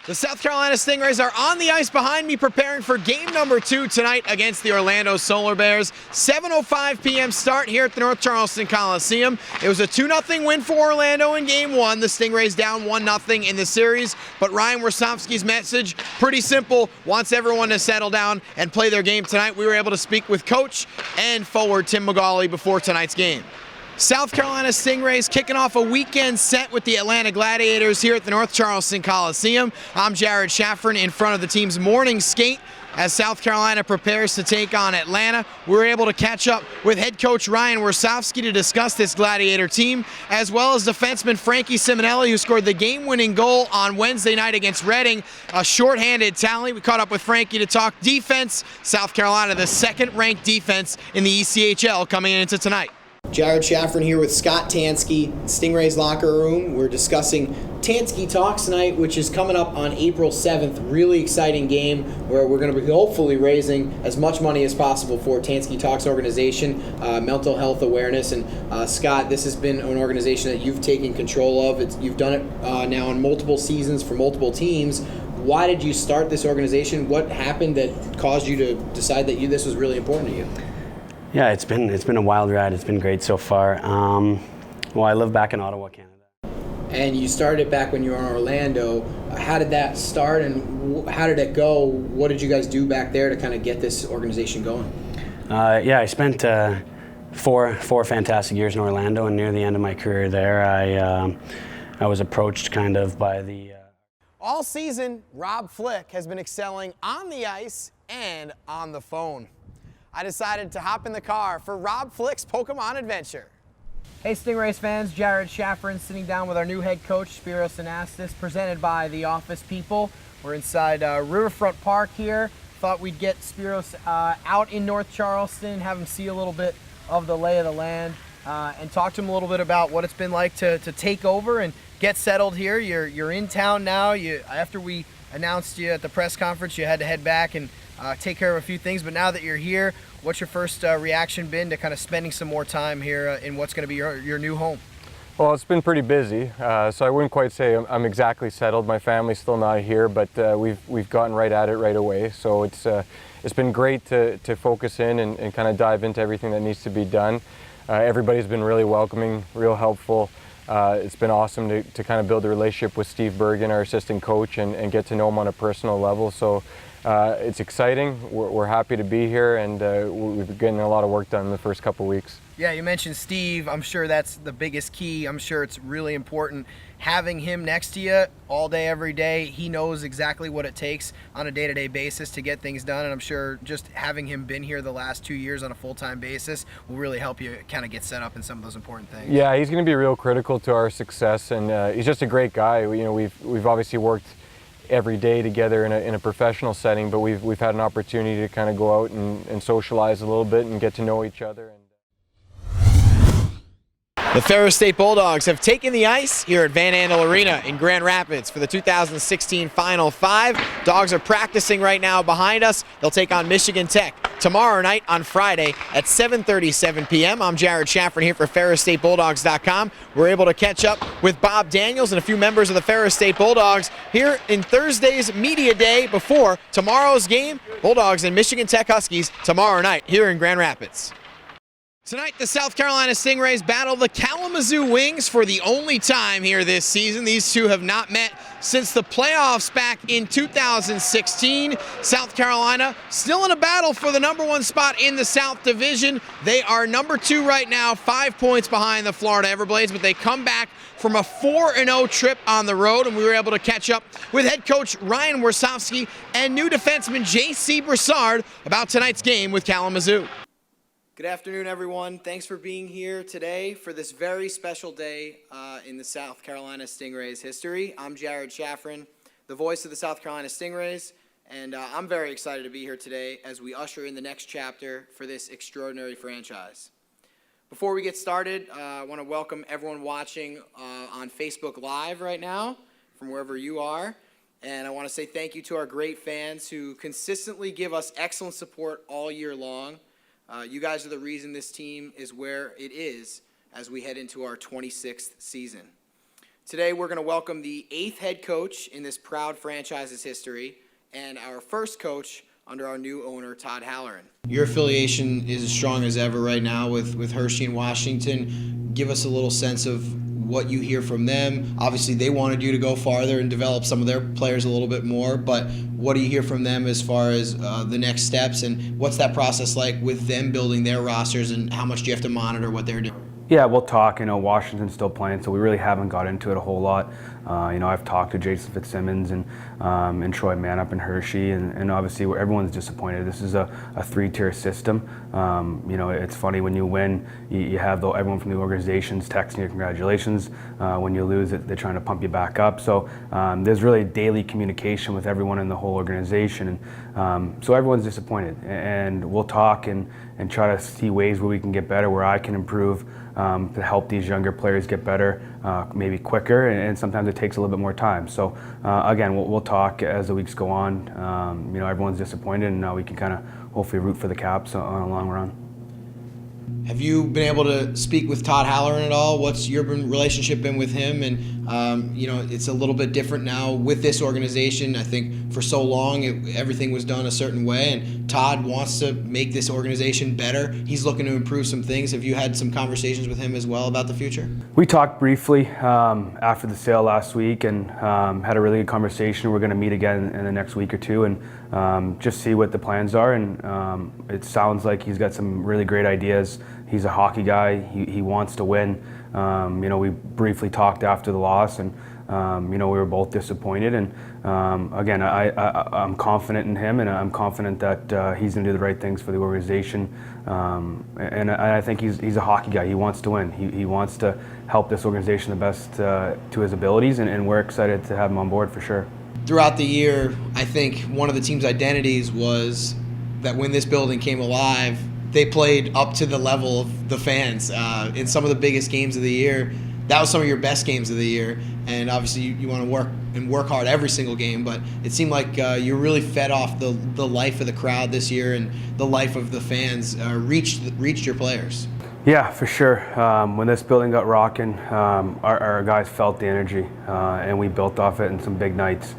The South Carolina Stingrays are on the ice behind me preparing for game number 2 tonight against the Orlando Solar Bears. 7:05 p.m. start here at the North Charleston Coliseum. It was a 2-0 win for Orlando in game 1. The Stingrays down 1-0 in the series. But Ryan Warsofsky's message, pretty simple, wants everyone to settle down and play their game tonight. We were able to speak with coach and forward Tim McGauley before tonight's game. South Carolina Stingrays kicking off a weekend set with the Atlanta Gladiators here at the North Charleston Coliseum. I'm Jared Shafran in front of the team's morning skate as South Carolina prepares to take on Atlanta. We were able to catch up with head coach Ryan Warsofsky to discuss this Gladiator team, as well as defenseman Frankie Simonelli, who scored the game-winning goal on Wednesday night against Reading, a shorthanded tally. We caught up with Frankie to talk defense. South Carolina, the second-ranked defense in the ECHL coming into tonight. Jared Shafran here with Scott Tansky, Stingrays locker room. We're discussing Tansky Talks tonight, which is coming up on April 7th. Really exciting game where we're going to be hopefully raising as much money as possible for Tansky Talks organization, mental health awareness. And Scott, this has been an organization that you've taken control of. You've done it now in multiple seasons for multiple teams. Why did you start this organization? What happened that caused you to decide that this was really important to you? Yeah, it's been a wild ride. It's been great so far. Well, I live back in Ottawa, Canada. And you started it back when you were in Orlando. How did that start, and how did it go? What did you guys do back there to kind of get this organization going? Yeah, I spent four fantastic years in Orlando, and near the end of my career there, I was approached kind of by the. All season, Rob Flick has been excelling on the ice and on the phone. I decided to hop in the car for Rob Flick's Pokemon adventure. Hey Stingrays fans, Jared Shafran sitting down with our new head coach, Spiros Anastas, presented by The Office People. We're inside Riverfront Park here. Thought we'd get Spiros out in North Charleston, have him see a little bit of the lay of the land, and talk to him a little bit about what it's been like to take over and get settled here. You're in town now. After we announced you at the press conference, you had to head back and take care of a few things, but now that you're here, what's your first reaction been to kind of spending some more time here in what's going to be your new home? Well, it's been pretty busy, so I wouldn't quite say I'm exactly settled. My family's still not here, but we've gotten right at it right away. So it's been great to focus in and kind of dive into everything that needs to be done. Everybody's been really welcoming, real helpful. It's been awesome to kind of build a relationship with Steve Bergen, our assistant coach, and get to know him on a personal level. So it's exciting. We're happy to be here, and we've been getting a lot of work done in the first couple weeks. Yeah, you mentioned Steve. I'm sure that's the biggest key. I'm sure it's really important having him next to you all day, every day. He knows exactly what it takes on a day-to-day basis to get things done, and I'm sure just having him been here the last 2 years on a full-time basis will really help you kind of get set up in some of those important things. Yeah, he's going to be real critical to our success, and he's just a great guy. We've obviously worked every day together in a professional setting, but we've had an opportunity to kind of go out and socialize a little bit and get to know each other. The Ferris State Bulldogs have taken the ice here at Van Andel Arena in Grand Rapids for the 2016 Final Five. Dogs are practicing right now behind us. They'll take on Michigan Tech tomorrow night on Friday at 7:37 p.m. I'm Jared Shafran here for FerrisStateBulldogs.com. We're able to catch up with Bob Daniels and a few members of the Ferris State Bulldogs here in Thursday's media day before tomorrow's game. Bulldogs and Michigan Tech Huskies tomorrow night here in Grand Rapids. Tonight, the South Carolina Stingrays battle the Kalamazoo Wings for the only time here this season. These two have not met since the playoffs back in 2016. South Carolina still in a battle for the #1 spot in the South Division. They are #2 right now, 5 points behind the Florida Everblades, but they come back from a 4-0 trip on the road, and we were able to catch up with head coach Ryan Warsofsky and new defenseman J.C. Broussard about tonight's game with Kalamazoo. Good afternoon, everyone. Thanks for being here today for this very special day in the South Carolina Stingrays history. I'm Jared Shafran, the voice of the South Carolina Stingrays, and I'm very excited to be here today as we usher in the next chapter for this extraordinary franchise. Before we get started, I want to welcome everyone watching on Facebook Live right now from wherever you are, and I want to say thank you to our great fans who consistently give us excellent support all year long. You guys are the reason this team is where it is as we head into our 26th season. Today we're going to welcome the 8th head coach in this proud franchise's history and our first coach under our new owner, Todd Halloran. Your affiliation is as strong as ever right now with Hershey and Washington. Give us a little sense of what you hear from them. Obviously, they wanted you to go farther and develop some of their players a little bit more, but what do you hear from them as far as the next steps, and what's that process like with them building their rosters, and how much do you have to monitor what they're doing? Yeah, we'll talk. Washington's still playing, so we really haven't got into it a whole lot. I've talked to Jason Fitzsimmons and Troy Manup and Hershey, and obviously everyone's disappointed. This is a three-tier system. It's funny when you win, you have everyone from the organizations texting you congratulations. When you lose, they're trying to pump you back up. So there's really daily communication with everyone in the whole organization, and so everyone's disappointed. And we'll talk and try to see ways where we can get better, where I can improve. To help these younger players get better, maybe quicker, and sometimes it takes a little bit more time. So again, we'll talk as the weeks go on. Everyone's disappointed, and now we can kind of hopefully root for the Caps on a long run. Have you been able to speak with Todd Halloran at all? What's your relationship been with him? And it's a little bit different now with this organization. I think for so long everything was done a certain way, and Todd wants to make this organization better. He's looking to improve some things. Have you had some conversations with him as well about the future? We talked briefly after the sale last week, and had a really good conversation. We're going to meet again in the next week or two and just see what the plans are. And it sounds like he's got some really great ideas. He's a hockey guy. He wants to win. We briefly talked after the loss, and we were both disappointed. And again, I'm confident in him, and I'm confident that he's going to do the right things for the organization. And I think he's a hockey guy. He wants to win. He wants to help this organization the best to his abilities, and we're excited to have him on board for sure. Throughout the year, I think one of the team's identities was that when this building came alive, they played up to the level of the fans in some of the biggest games of the year. That was some of your best games of the year, and obviously you want to work hard every single game, but it seemed like you really fed off the life of the crowd this year, and the life of the fans reached your players. Yeah, for sure. When this building got rocking, our guys felt the energy, and we built off it in some big nights.